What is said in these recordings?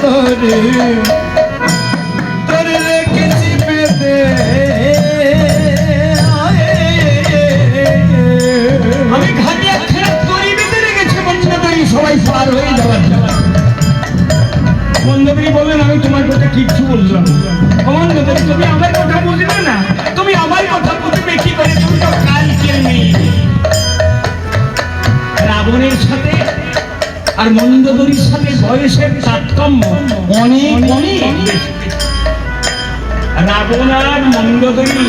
তোরে তোরে রেখেছি পেতে আমি ঘাটে একখানা তরি বেঁধে রেখেছি মন্দোদরি সবাই পার হয়ে যাওয়ার জন্য। মন্দোদরি বললেন আমি তোমার কথা কিচ্ছু বললাম। মন্দোদরি তুমি আমার কথা বুঝবে না, তুমি আমার কথা বুঝবে কি করে? তুমি তো কালকে নেই। রাবণের সাথে আর মন্দোদরির সাথে বয়সের তারতম্য অনেক অনেক বেশি। রাবণ আর মন্দোদরি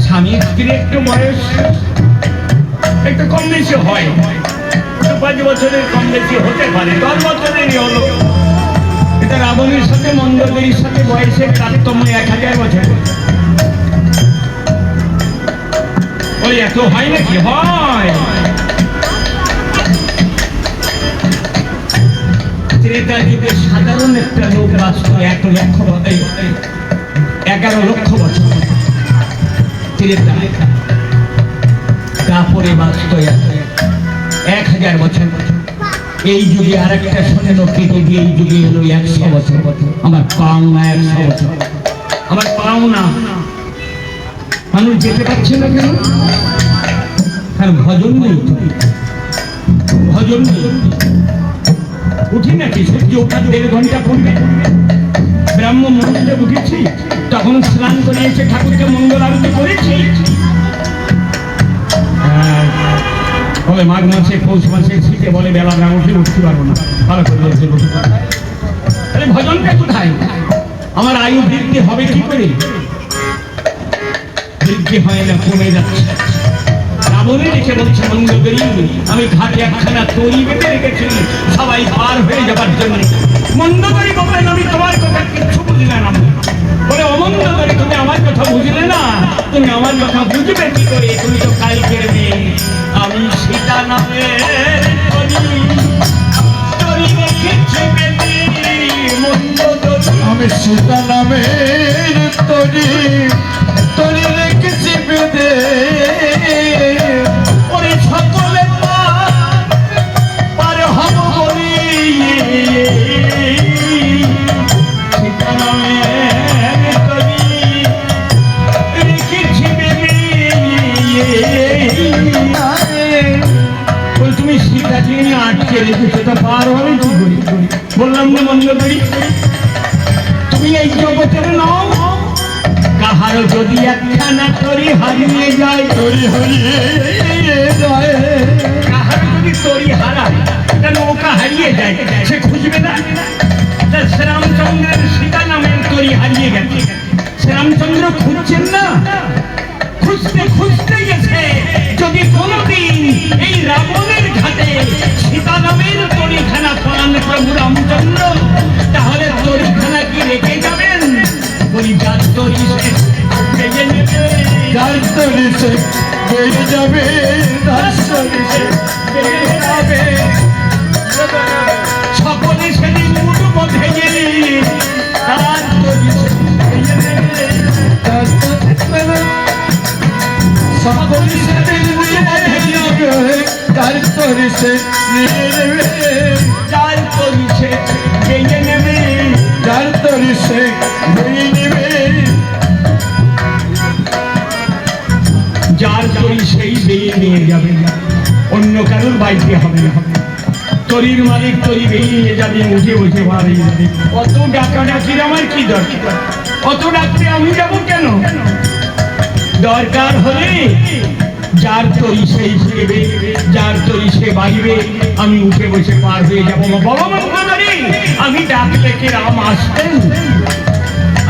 স্বামী স্ত্রীর একটু বয়স একটু কম বেশি হয়, 5 বছরের কম বেশি হতে পারে, 10 বছরেরই হলো। এটা রাবণের সাথে মন্দোদরির সাথে বয়সের তারতম্য 1000 বছর। ওই এত হয় নাকি? হয়। ত্রেতা যুগে সাধারণ একটা লোক বাঁচত 11 লক্ষ বছর। ত্রেতা তারপরে বাঁচত 1000 বছর। এই যুগে আর একটা শোনেন কেটে দিয়ে এই যুগে এলো 100 বছর। আমার পাওনা 100 বছর, আমার পাওনা। মানুষ যেতে পারছে না কেন? কারণ ভজন নেই, ভজন নেই। উঠি নাকি সূর্য ওঠার 1.5 ঘন্টা পূর্বে ব্রাহ্ম মুহূর্তে উঠেছি, তখন স্নান করে এসে ঠাকুরকে মঙ্গল আরতি করেছি। বলে মাঘ মাসে পৌষ মাসে শীতে বলে বেলা না উঠে উঠতে পারবো না, ভালো করে তাহলে ভজনটা কোথায়? আমার আয়ু বৃদ্ধি হবে কি করে? বৃদ্ধি হয় না, কমে যাচ্ছে। রাবণে রেখে বলছে মন্দোদরি আমি ঘাটে একখানা তরি বেঁধে রেখেছি সবাই পার হয়ে যাবার জন্য। মন্দোদরি বললেন আমি তোমার কথা কিচ্ছু বুঝলে না। বলে অমন্দোদরি তুমি আমার কথা বুঝলে না, তুমি আমার কথা বুঝবে কি করে? তুমি তো কালকের মেয়ে। আমি সীতা নামে তরি রেখেছি বেঁধে মন্দোদরি। আমি সীতা নামের তরি তরি রেখেছি বেঁধে ওরে সকলে পার হব বলি সীতা নামের তরি রেখেছি বেঁধে। তুমি সীতাকে নিয়ে আটকে রেখেছো, তা পার হবে কি করি? বললাম না মন্দোদরি তুমি এই জগতের নাও। কাহারও যদি একখানা তরি হারিয়ে যায়, তরি হারিয়ে যায়, কাহারও যদি তরি হারায়, নৌকা হারিয়ে যায়, সে খুঁজবে না? শ্রীরামচন্দ্রের সীতা নামের তরি হারিয়ে গেছে, শ্রীরামচন্দ্র খুঁজছেন না? খুঁজতে খুঁজতে গেছে। যদি কোনোদিন এই রাবণের ঘাটে সীতা নামের তরিখানা পান প্রভু রামচন্দ্র, তাহলে তরিখানা কি রেখে যাবেন? বলি যার তরি সে বেজে নেবে, যার তরি সে বেড়ে যাবে, তার তরি সে বেড়ে যাবে। সকলে সেদিন উঠব ভেঙে তার তরি সে বেজে নেবে, তার তরি সকলে সেদিন উঠব ভেঙে, তার তরি সে নিয়ে নেবে, যার তরি সে বেজে নেবে, যার তরি সে নিয়ে নেবে। যার তরি সেই বেয়ে নিয়ে যাবে, অন্য কারোর বাইতে হবে না। তরির মালিক তরি বেয়ে নিয়ে যাবে, উঠে বসে ভাবে যাবে। অত ডাকাডাকির আমার কি দরকার? অত ডাকতে আমি যাবো কেন? দরকার হলে যার তরি সেই ফিরবে, যার তরি সে বাইবে, আমি উঠে বসে পার হয়ে যাবো। বাবা মন্দোদরি আমি ডাকলে কি রাম আসতেন?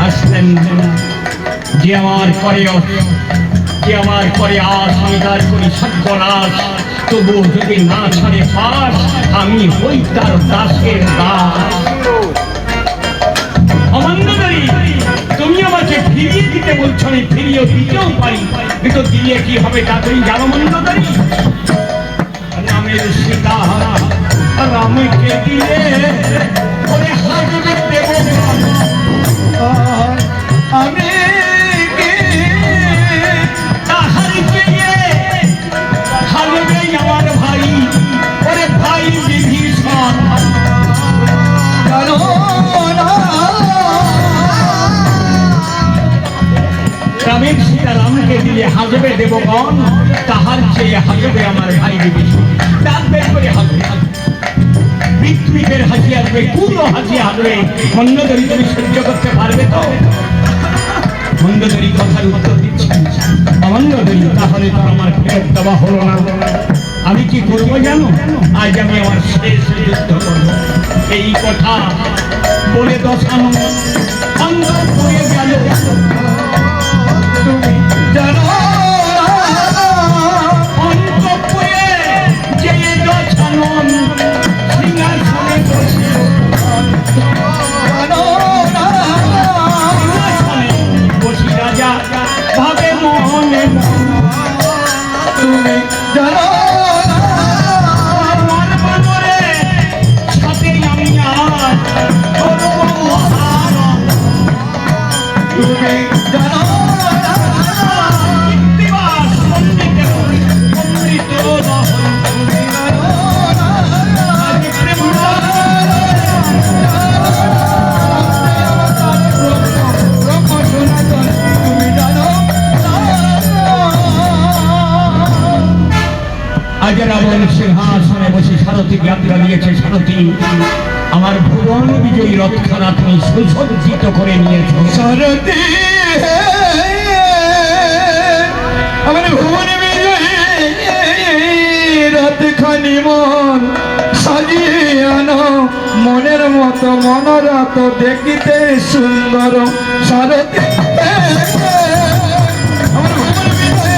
আসতেন না। যে আমার পরে আস স্বীকার করি সর্বনাশ, তবু যদি না ছাড়ে পাস আমি হই তার দাসের দাস। অমন্দোদরি তুমি আমাকে ফিরিয়ে দিতে বলছো, আমি ফিরিয়ে দিতেও পারি, কিন্তু দিয়ে কি হবে তা তুমি জানো মন্দোদরি? রামের সীতা রামকে দিয়ে ওরে হারবে দেব আমি হারবে আমার ভাই, ওরে ভাই বিভীষণ। জানো রামের সীতারামকে দিলে হাজবে দেবগণ, তাহার চেয়ে হাজবে আমার ভাই বিভীষণ। দাঁত বের করে হাজবে, পৃথিবীর হাসি আসবে, পুরো হাসি আসবে। মন্দোদরী তুমি সহ্য করতে পারবে তো? মন্দোদরী কথার উত্তর দিচ্ছে, মন্দোদরী তাহলে তো আমার ফেরত দেওয়া হলো না। আমি কি করবো জানো? আজ আমি আমার শেষ যুদ্ধ করবো। এই কথা বলে দশানো অন্তর হয়ে গেল। তুমি জানো অন্তঃপুরে যে দশানন সিংহাসনে বসে, জানো না সিংহাসনে বসি রাজা ভাবে মনে তুমি জানো আমার বানরে সাথে আমি আর করব মহারণ। তুমি জানো কৃত্তিবাস পণ্ডিত অমৃত দহন। তুমি জানো আজ প্রেম ব্রহ্ম সনাতন তুমি জানো আজ রাবণ সিংহাসনে বসে সারথীকে আজ্ঞা দিয়েছে, সারথী আমার ভুবন বিজয়ী রথখানা তুমি সুসজ্জিত করে নিয়েছ। সারথি আমার ভুবন বিজয়ী রাতখানি মন সাজিয়ে আনো, মনের মতো মনোরথ দেখিতে সুন্দর। সারথি আমার ভুবন বিজয়ী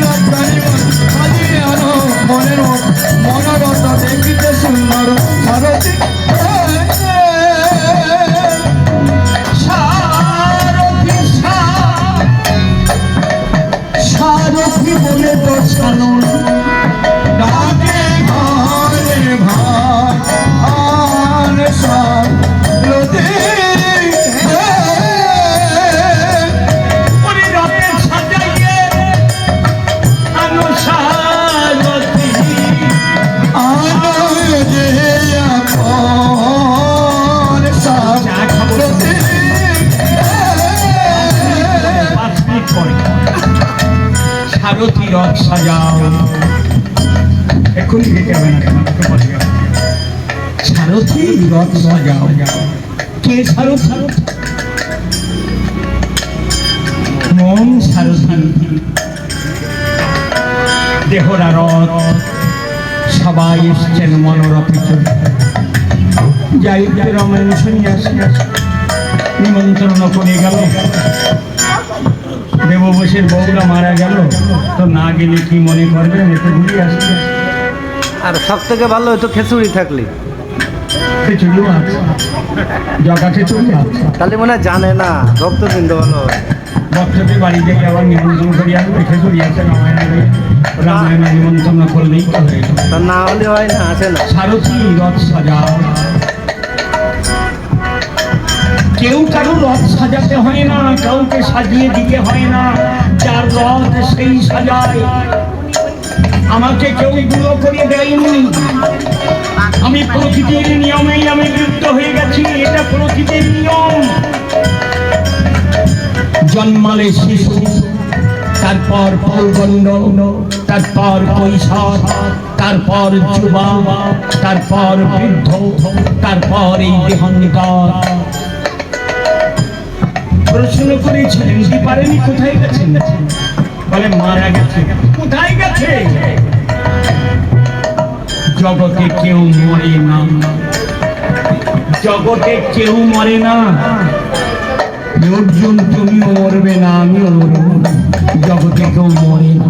রাতখানি মন সাজিয়ে আনো, মনের মতো মনোরথ দেখিতে সুন্দর। সারথি সারথী সারথী বলে তো জানো ডাকে ঘরে ভান সারথি ওরে রথের সাজাইয়ে আনো সারথী। আনো যে আপন সারথি 5 মিনিট পরে সারথী রথ সাজাও। এখনই যেতে হবে না, মাত্র পরে যাও। সারথী রথ সাজাও। কে সারথী? মন সারথী। দেহরা রথ, সবাই এসছেন মনোরথে চলে। যাই রামায়ণ সন্ন্যাসী নিমন্ত্রণ করে গেল। দেববশের বউরা মারা গেল, তো না গেলে কি মনে করবেন? একটু ঘুরে আসছে। আর সব থেকে ভালো হতো খিচুড়ি থাকলে, খিচুড়িও আছে, জগা খিচুড়ি আছে। তাহলে মনে হয় জানে না ভক্তবৃন্দ ভালো হয়। ভক্তদের বাড়ি থেকে আবার নিমন্ত্রণ করে আসবে, খিচুড়ি আছে রামায়ণে। রামায়ণে নিমন্ত্রণ করলেই তো হয়ে গেল। তা না হলে হয় না, আসে না। সারথী রথ সাজাও। কেউ কারো রথ সাজাতে হয় না, কাউকে সাজিয়ে দিতে হয় না, যার রথ সেই সাজায়। আমাকে কেউ গুলো করে দেয়নি, আমি প্রকৃতির নিয়মেই আমি যুক্ত হয়ে গেছি। এটা প্রকৃতির নিয়ম। জন্মালে শিশু, তারপর পৌগণ্ড, তারপর কৈশোর, তারপর যুবা, তারপর বৃদ্ধ, তারপর এই দেহান্তর। প্রশ্ন করেছিলেন কি পারেনি, কোথায় গেছেন? বলে মারা গেছে। কোথায় গেছে? জগতে কেউ মরে না, জগতে কেউ মরে না। অর্জুন তুমিও মরবে না, আমিও মরব না। জগতে কেউ মরে না।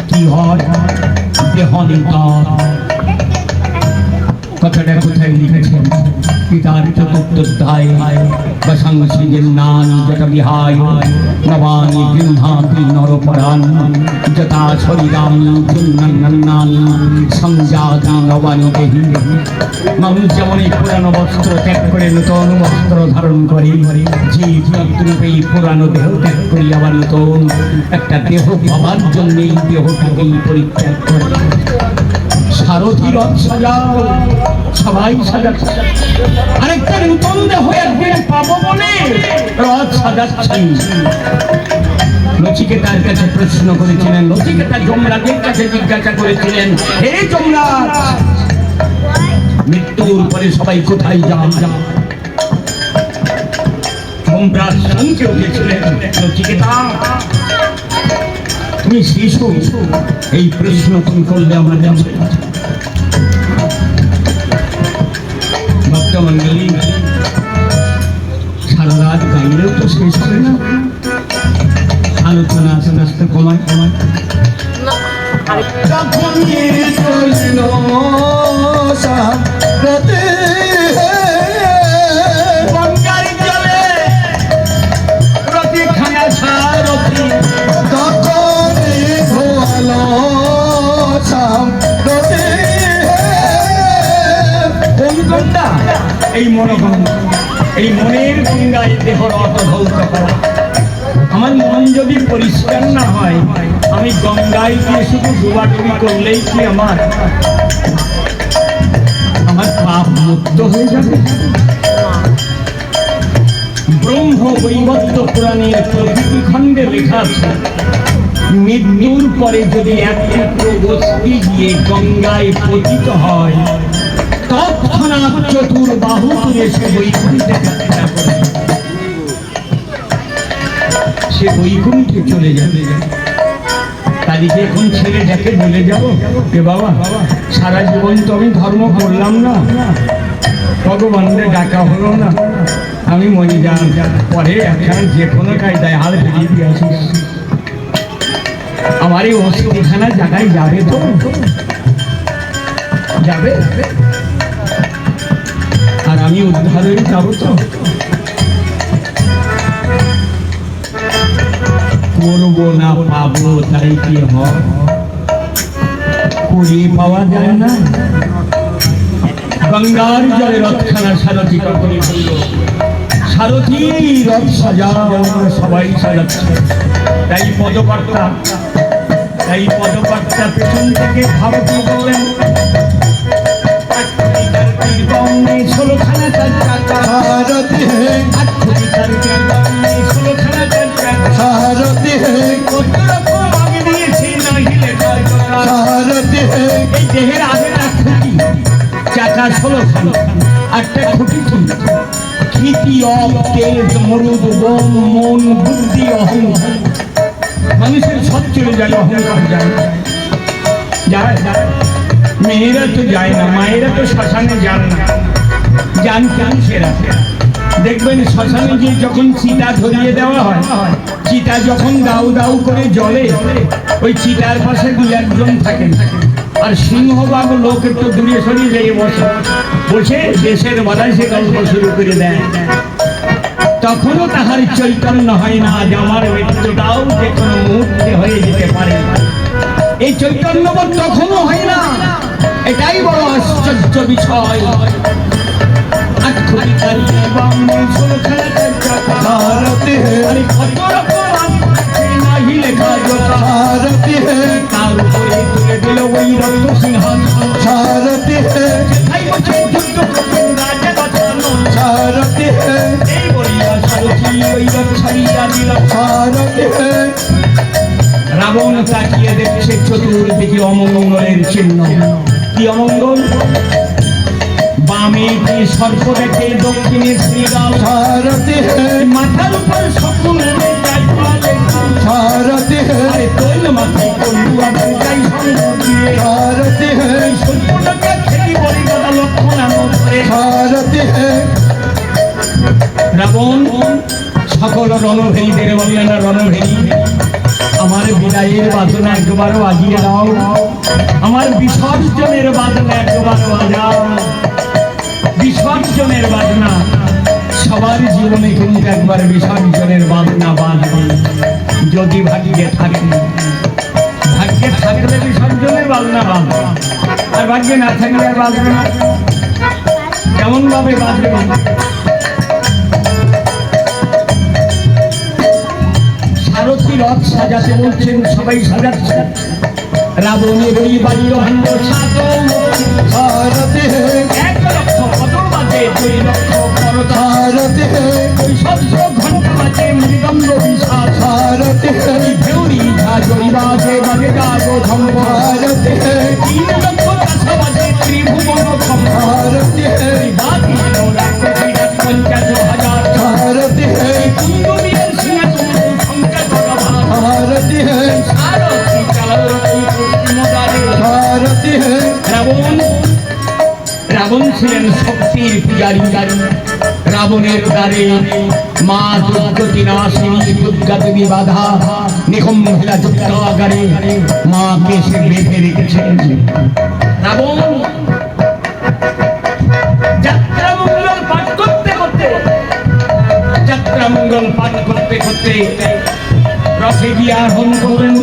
কি হয়? দেহান্তর। কথাটা কোথায় লিখেছেন? পিতার চতুর্থধ্যায় বসংসি জিন্নান যত বিহায় নবানি গৃহাতি নরপরাণ যথা শরীরানি পুণ্যান্নানি সংজাতি নবানি দেহি। মানুষ যেমন এই পুরানো বস্ত্র ত্যাগ করে নতুন বস্ত্র ধারণ করে, জীব রূপে এই পুরানো দেহ ত্যাগ করি আবার নতুন একটা দেহ পাবার জন্য এই দেহটাকেই পরিত্যাগ করে। সারথী রথ সাজাও, সবাই সাজাচ্ছে। আরেকটা নূতন দেহ একদিন পাবো বলে রথ সাজাচ্ছি। নচিকেতার কাছে প্রশ্ন করেছিলেন, নচিকেতা যমরাজের কাছে জিজ্ঞাসা করেছিলেন, হে যমরাজ, মৃত্যুর পরে সবাই কোথায় যান? যমরাজ চমকে উঠেছিলেন, নচিকেতা তুমি শিশু, এই প্রশ্ন তুমি করলে আমরা যাবো। ভক্তমন্ডলী, সারা রাত গাইলেও তো শেষ হবে না, আলোচনা আস্তে আস্তে কমায়। তখন চলল সারথি গঙ্গার জলে প্রতিখানা সারথি, তখন ধোয়াল সারথি কোন গঙ্গা? এই মনোগঙ্গা, এই মনের গঙ্গায় দেহ রথ ধৌত করা। আমার মন যদি পরিষ্কার না হয়, আমি গঙ্গায় গিয়ে শুধু ডুবাডুবি করলেই কি আমার পাপ মুক্ত হয়ে যাবে? ব্রহ্ম বৈবর্ত পুরাণের প্রভৃতি খণ্ডে লেখা আছে, মৃত্যুর পরে যদি এক টুকরো বস্তি গিয়ে গঙ্গায় পতিত হয়, তৎক্ষণাৎ চতুর্বাহু তুলে সে বৈকুণ্ঠে যাত্রা করে, সে বৈকুণ্ঠে চলে যাবে। তাদেরকে এখন ছেলে যাকে বলে যাবো, এ বাবা সারা জীবন তো আমি ধর্ম করলাম না, ভগবানকে ডাকা হলো না, আমি মরে যান, পরে এখন যে কোনো কায়দায় হাল ফিরিয়ে দিয়ে আসি। আমার এই অস্থিখানা জায়গায় যাবে তো যাবে, আর আমি উদ্ধার হয়ে যাবো তো। করবো না পাবো তাই কি হয়, কুড়িয়ে পাওয়া যায় না। গঙ্গার জলে রথখানা সারথি করে বলল, সারথি রথ সাজাও, আমরা সবাই সাজাচ্ছে। তাই পদকর্তা পেছন থেকে ভারতী বললেন, ষোলোখানা চার চাকা, সারথি ষোলোখানা চার চাকা, সারথি আগে দিয়েছি নাহি লেখার কথা। সারথি এই দেহের আগেটা খুঁটি, চাকা 16খানা, আটটা খুঁটি ছিল। খিতি অব তেজ মরুদ বম মন বুদ্ধি অহংকার, মানুষের সব চলে যায়, অহংকার যায় না। যায় মেয়েরা তো যায় না, মায়েরা তো শ্মশানে যান না, যান পুরুষেরা। দেখবেন শ্মশানে গিয়ে যখন চিতা ধরিয়ে দেওয়া হয়, চিতা যখন দাউ দাউ করে জ্বলে, ওই চিতার পাশে দু একজন থাকেন, আর সিংহবাগ লোক একটু দূরে সরিয়ে যেয়ে বসে দেশের বাদাইসে গল্প শুরু করে দেয়। তখনও তাহার চৈতন্য হয় না যে আমার মৃত্যুটাও যে কোনো মুহূর্তে হয়ে যেতে পারে। এই চৈতন্যবোধ তখনও হয় না, এটাই বড় আশ্চর্য বিষয়। সারথি কত রকম নাহি লেখা জোতা, সারথি তার উপরে তুলে দিল ওই রক্ত সিংহাসন। সারথি তাই বলছে যুদ্ধ করবেন রাজা বাঁচানো, সারথি এই বলিয়া সারথি ওই রথ ছাড়িয়া দিল। সারথি রাবণ তাকিয়ে দেখছে চতুর্দিকে অমঙ্গলের চিহ্ন। কি অমঙ্গল? বামে কি সর্প দেখে, দক্ষিণে শ্রীরাম, সারথি মাথার উপর স্বপ্ন সারথি তোল মাথায় কলু আবার যাই সঙ্গ দিয়ে, সারথি সূর্যটাকে খেলি বলি দাদা লক্ষণ আনো ধরে। সারথি রাবণ সকল রণভেরীদের বললেন, রণভেরী আমার বিদায়ের বাজনা একবার বাজিয়ে দাও, আমার বিসর্জনের বাজনা একবার বাজাও। বিসর্জনের বাজনা সবার জীবনে কিন্তু একবার বিসর্জনের বাজনা বাজবে, যদি ভাগ্যে থাকে। ভাগ্যে থাকলে বিসর্জনের বাজনা বাজবে, আর ভাগ্যে না থাকলে আর বাজবে না। কেমন ভাবে বাজবে? সারথি রথ সাজাতে বলছেন, সবাই সাজাচ্ছে। রাবণের ওই বাল্য ভাণ্ড সারথি এক রাবণ ছিলেন শক্তির পূজারী। রাবণের দ্বারে মা দুর্গতি নাশিনী দুর্গা দেবী বাধা নিখম মহিলা যুক্তাগারে মাকে সে বেঁধে রেখেছেন। রাবণ যাত্রা মঙ্গল পাঠ করতে করতে যাত্রা মঙ্গল পাঠ করতে করতে রথে গিয়ে আরোহণ করবেন।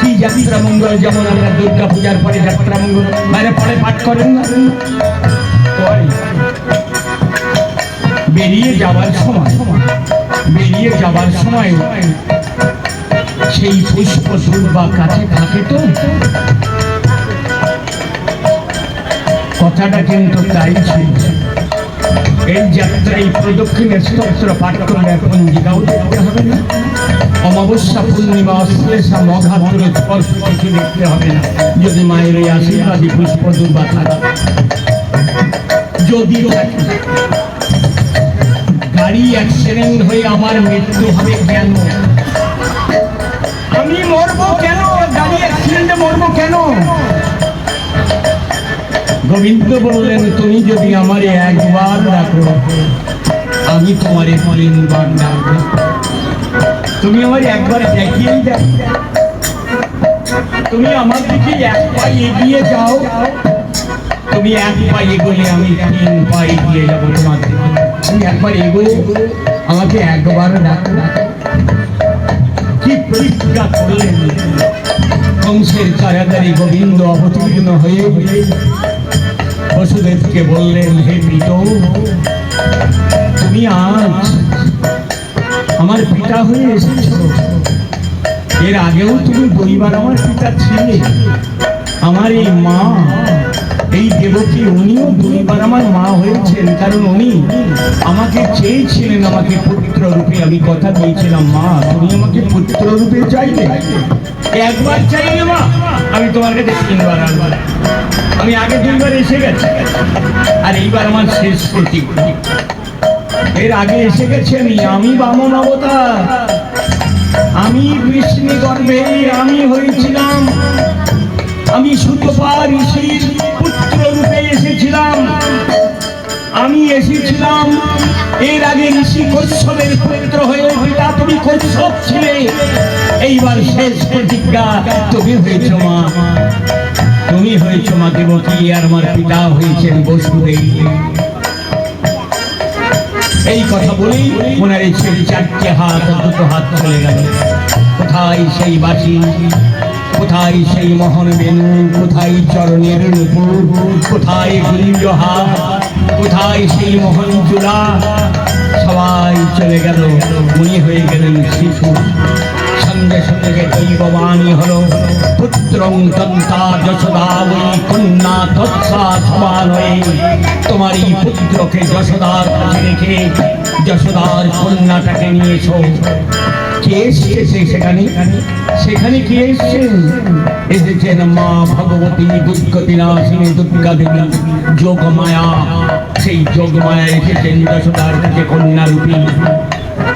কি যাত্রা মঙ্গল, যেমন আমরা দুর্গা পূজার পরে যাত্রা মঙ্গল বাইরে পরে পাঠ করেন না, বেরিয়ে যাবার সময় সেই পুষ্প দুর্বা কাছে থাকে। তো কথাটা কিন্তু তাই ছিল। এই যাত্রা এই প্রদক্ষিণের স্তোত্র পাঠ করলে পঞ্জিকাও দেখতে হবে না, অমাবস্যা পূর্ণিমা অশ্লেষা মঘাতুরে স্পর্শ কিছু দেখতে হবে না, যদি মায়ের এই আশীর্বাদী পুষ্প দুর্বা থাকে। যদি গাড়ি অ্যাক্সিডেন্ট হয়ে আমার মৃত্যু হবে কেন? আমি মরবো কেন? গাড়ি অ্যাক্সিডেন্টে মরবো কেন? গোবিন্দ বললেন, তুমি যদি আমারে একবার ডাকো আমি তোমারে 3 বার ডাকবো। তুমি আমার একবার দেখিয়েই দেখো, তুমি আমার দিকে 1 পা এগিয়ে যাও, তুমি 1 পা এগোলে আমি 3 পা এগিয়ে যাবো তোমার দিকে। তুমি একবার এগোলে আমাকে একবার ডাকো। কি প্রতিজ্ঞা করলেন! কংসের কারাগারে গোবিন্দ অবতীর্ণ হয়ে বসুদেবকে বললেন, হে পিত, তুমি আজ আমার পিতা হয়ে এসেছ। এর আগেও তুমি 2 বার আমার পিতা ছিলে। আমার এই মা, এই দেবকী, উনিও 2 বার আমার মা হয়েছেন, কারণ উনি আমাকে চেয়েছিলেন আমাকে পুত্র রূপে। আমি কথা দিয়েছিলাম, মা তুমি আমাকে পুত্র রূপে চাইলে। একবার চাইলে মা, আমি তোমার কাছে 3 বার আসবো। আমি আগে 2 বার এসে গেছি, আর এইবার আমার শেষ প্রতিজ্ঞা। এর আগে এসে গেছি আমি বামন অবতার, আমি কৃষ্ণ গর্ভে আমি হয়েছিলাম, আমি সুতপা ঋষির পুত্র রূপে এসেছিলাম। আমি এসেছিলাম এর আগে ঋষি কশ্যপের পুত্র হয়ে, পিতা তুমি কশ্যপ ছিলে। এইবার শেষ প্রতিজ্ঞা, তুমি হয়েছ মা, তুমি হয়েছ মা দেবকী, আর আমার পিতা হয়েছেন বসুদেব। এই কথা বলেই ওনার এই 4টে হাত, 2 হাত চলে গেল। কোথায় সেই বাঁশি, কোথায় সেই মোহন বেনু, কোথায় চরণের নূপুর, কোথায় গুঞ্জ হাত, কোথায় সেই মোহন চূড়া? সবাই চলে গেল, উনি হয়ে গেলেন শিশু। সঙ্গে সঙ্গে দৈববাণী হলো, পুত্রং তন্তা যশোদা ওই কন্যা তৎসা সমান হয়ে। তোমার এই পুত্রকে যশোদার কাছে রেখে যশোদার কন্যাটাকে নিয়েছো। কে এসেছে সেখানে? সেখানে কে এসেছেন? এসেছেন মা ভগবতী দুর্গতি নাশিনী দুর্গা দেবী যোগমায়া। সেই যোগমায়া এসেছেন যশোদার কাছে কন্যা রূপী।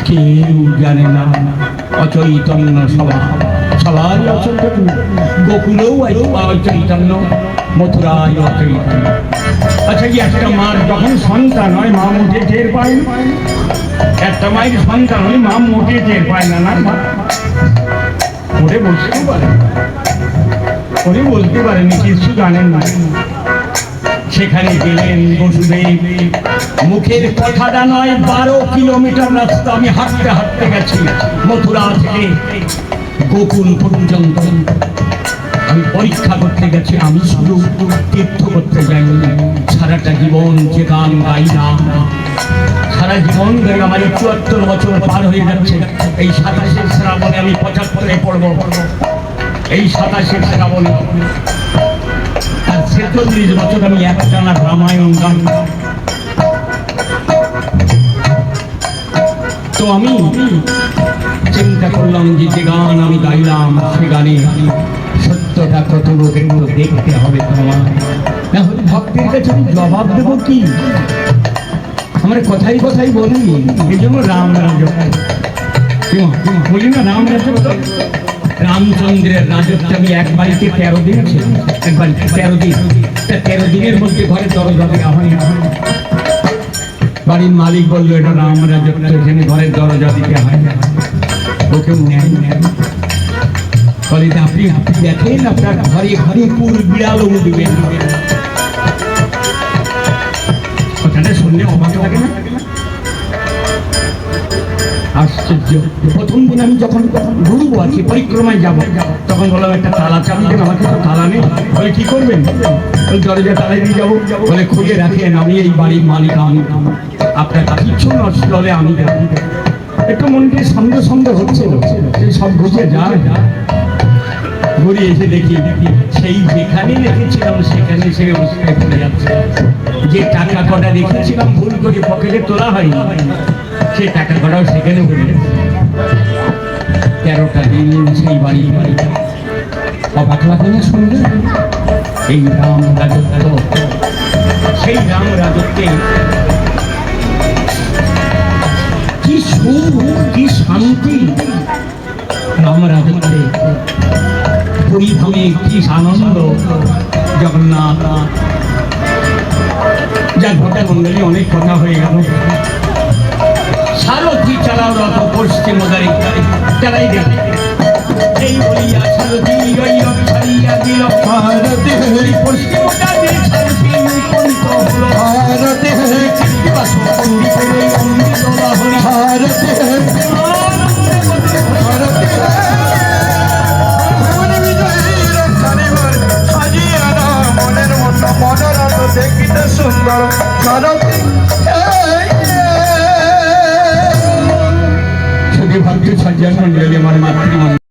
কেউ জানে না, অচৈতন্য সবার অচৈতন্য। গোকুলেও অচৈতন্য, মথুরায় অচৈতন্য। আচ্ছা, কি একটা মার যখন সন্তান হয় মা মুখে টের পায় না? একটা মায়ের সন্তান হলে মা মোটে টের পায় না। না, ওরে বলতে পারে, ওরে বলতে পারেনি, কিছু জানেন না। সেখানে গেলেন বসুদেব। মুখের কথাটা নয়, 12 কিলোমিটার রাস্তা আমি হাঁটতে হাঁটতে গেছি, মথুরা থেকে গোকুল পর্যন্ত। আমি পরীক্ষা করতে গেছি, আমি শুধু তীর্থ করতে যাইনি। সারাটা জীবন যে গান গাইলাম, সারা জীবন ধরে আমার 74 বছর পার হয়ে যাচ্ছে। এই 27শে শ্রাবণে আমি 75-এ পড়ব। এই 27শে শ্রাবণে আর 46 বছর আমি একটানা রামায়ণ গান। তো আমি চিন্তা করলাম যে গান আমি গাইলাম, সে গানে সত্যটা কত লোকের দেখতে হবে তোমার, না হলে ভক্তের কাছে আমি জবাব দেবো কি? আমার কথাই কথাই বলি, এই জন্য রাম রাজ্য বলি না, রাম রাজ্য রামচন্দ্রের রাজত্ব আমি এক বাড়িতে 13 দিন ছিলাম, এক বাড়িতে 13 দিন। তা 13 দিনের মধ্যে ঘরে দরজা দেওয়া হয় না। বাড়ির মালিক বললো এটা রাম রাজত্ব, এখানে ঘরের দরজা দিতে হয় না, ওকে নেয় নেয়। বলে আপনি দেখেন আপনার ঘরে ঘরে কুল বিড়াল উঠবেন। কথাটা শুনলে অবাক লাগে না? আশ্চর্য। প্রথম দিন আমি যখন ঘুরবো আছি, পরিক্রমায় যাবো, তখন বললাম একটা তালা চাবি দেন, আমাকে তো তালা নেই। বলে কি করবেন? বলে দরজা তালা দিয়ে যাবো। বলে খুঁজে রাখেন, আমি এই বাড়ির মালিক, আমি আপনার কিছু নষ্ট হলে আমি যাবো। একটু মনকে সন্দেহ সন্দেহ হচ্ছিল, সেই সব বুঝে যায়। ঘুরে এসে দেখি সেই যেখানে রেখেছিলাম সেখানে সে অবস্থায় পড়ে যাচ্ছে। যে টাকা কটা রেখেছিলাম ভুল করে পকেটে তোলা হয়নি, সেই টাকা কটাও সেখানে পড়ে যাচ্ছে। 13টা দিন সেই বাড়ি অবাক লাগে না শুনলে? এই রাম রাজত্ব, সেই রাম রাজত্বে কি সুখ, কি শান্তি। রাম রাজত্বে পরিধামে কি আনন্দ। জগন্নাথ যা ঘটা মন্ডলী, অনেক কথা হয়ে গেল। সারথি চালাও রথ পশ্চিম দ্বারে, চালাই দেব এই বলিয়া সারথি ছাড়িয়া দিল। ভারতে পশ্চিম দ্বারে সারথি উপনীত হলো। ভারতে পণ্ডিতের অমৃত লাহরি। ভারতে ভারতে ভুবন বিজয়ী রক্ষানিবার সাজিয়ে আনা মনের মতো মনোরথ দেখিতে সুন্দর ভারতে। শুধু ভাগ্য সজ্জন মন্ডলী আমার মাতৃমন্ডলী।